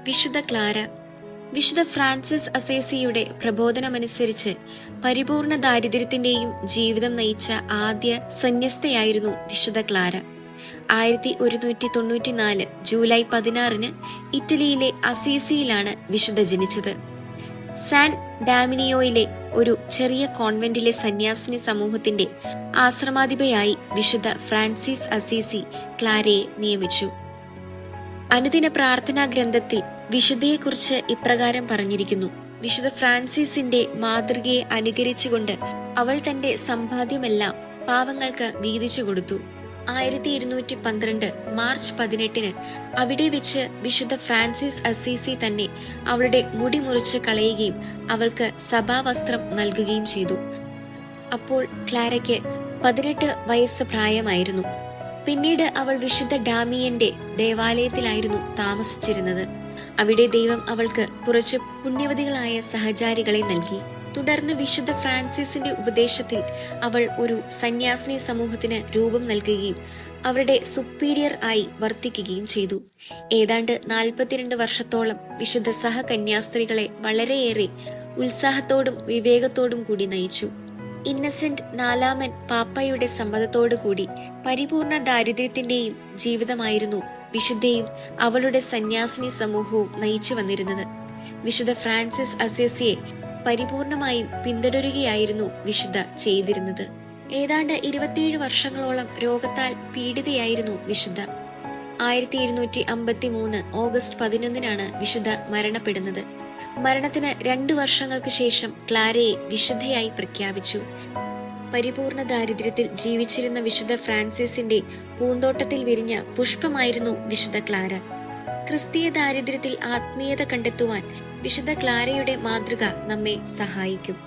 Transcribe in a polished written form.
വിശുദ്ധ ക്ലാര. വിശുദ്ധ ഫ്രാൻസിസ് അസേസിയുടെ പ്രബോധനമനുസരിച്ച് പരിപൂർണ ദാരിദ്ര്യത്തിന്റെയും ജീവിതം നയിച്ച ആദ്യ സന്യസ്തയായിരുന്നു വിശുദ്ധ ക്ലാര. 1194 ജൂലൈ 16 ഇറ്റലിയിലെ അസീസിയിലാണ് വിശുദ്ധ ജനിച്ചത്. സാൻ ഡാമിനിയോയിലെ ഒരു ചെറിയ കോൺവെന്റിലെ സന്യാസിനി സമൂഹത്തിന്റെ ആശ്രമാധിപയായി വിശുദ്ധ ഫ്രാൻസിസ് അസീസി ക്ലാരയെ നിയമിച്ചു. അനുദിന പ്രാർത്ഥനാ ഗ്രന്ഥത്തിൽ വിശുദ്ധയെക്കുറിച്ച് ഇപ്രകാരം പറഞ്ഞിരിക്കുന്നു: വിശുദ്ധ ഫ്രാൻസിസിന്റെ മാതൃകയെ അനുകരിച്ചുകൊണ്ട് അവൾ തന്റെ സമ്പാദ്യമെല്ലാം പാവങ്ങൾക്ക് വീതിച്ചു കൊടുത്തു. 1212 മാർച്ച് 18 അവിടെ വെച്ച് വിശുദ്ധ ഫ്രാൻസിസ് അസീസി തന്നെ അവളുടെ മുടി മുറിച്ച് കളയുകയും അവൾക്ക് സഭാവസ്ത്രം നൽകുകയും ചെയ്തു. അപ്പോൾ ക്ലാരയ്ക്ക് 18 വയസ്സ് പ്രായമായിരുന്നു. പിന്നീട് അവൾ വിശുദ്ധ ഡാമിയന്റെ ദേവാലയത്തിലായിരുന്നു താമസിച്ചിരുന്നത്. അവിടെ ദൈവം അവൾക്ക് കുറച്ച് പുണ്യവതികളായ സഹചാരികളെ നൽകി. തുടർന്ന് വിശുദ്ധ ഫ്രാൻസിസിന്റെ ഉപദേശത്തിൽ അവൾ ഒരു സന്യാസിനി സമൂഹത്തിന് രൂപം നൽകുകയും അവരുടെ സുപ്പീരിയർ ആയി വർത്തിക്കുകയും ചെയ്തു. ഏതാണ്ട് 42 വർഷത്തോളം വിശുദ്ധ സഹകന്യാസ്ത്രീകളെ വളരെയേറെ ഉത്സാഹത്തോടും വിവേകത്തോടും കൂടി നയിച്ചു. ഇന്നസെന്റ് 4 പാപ്പയുടെ സമ്മതത്തോടുകൂടി പരിപൂർണ ദാരിദ്ര്യത്തിന്റെയും ജീവിതമായിരുന്നു വിശുദ്ധയും അവളുടെ സന്യാസിനി സമൂഹവും നയിച്ചു വന്നിരുന്നത്. വിശുദ്ധ ഫ്രാൻസിസ് അസേസിയെ പരിപൂർണമായും പിന്തുടരുകയായിരുന്നു വിശുദ്ധ ചെയ്തിരുന്നത്. ഏതാണ്ട് 27 വർഷങ്ങളോളം രോഗത്താൽ പീഡിതയായിരുന്നു വിശുദ്ധ. 1253 ഓഗസ്റ്റ് 11 വിശുദ്ധ മരണപ്പെടുന്നത്. മരണത്തിന് 2 വർഷങ്ങൾക്ക് ശേഷം ക്ലാരയെ വിശുദ്ധയായി പ്രഖ്യാപിച്ചു. പരിപൂർണ ദാരിദ്ര്യത്തിൽ ജീവിച്ചിരുന്ന വിശുദ്ധ ഫ്രാൻസിസിന്റെ പൂന്തോട്ടത്തിൽ വിരിഞ്ഞ പുഷ്പമായിരുന്നു വിശുദ്ധ ക്ലാര. ക്രിസ്തീയ ദാരിദ്ര്യത്തിൽ ആത്മീയത കണ്ടെത്തുവാൻ വിശുദ്ധ ക്ലാരയുടെ മാതൃക നമ്മെ സഹായിക്കും.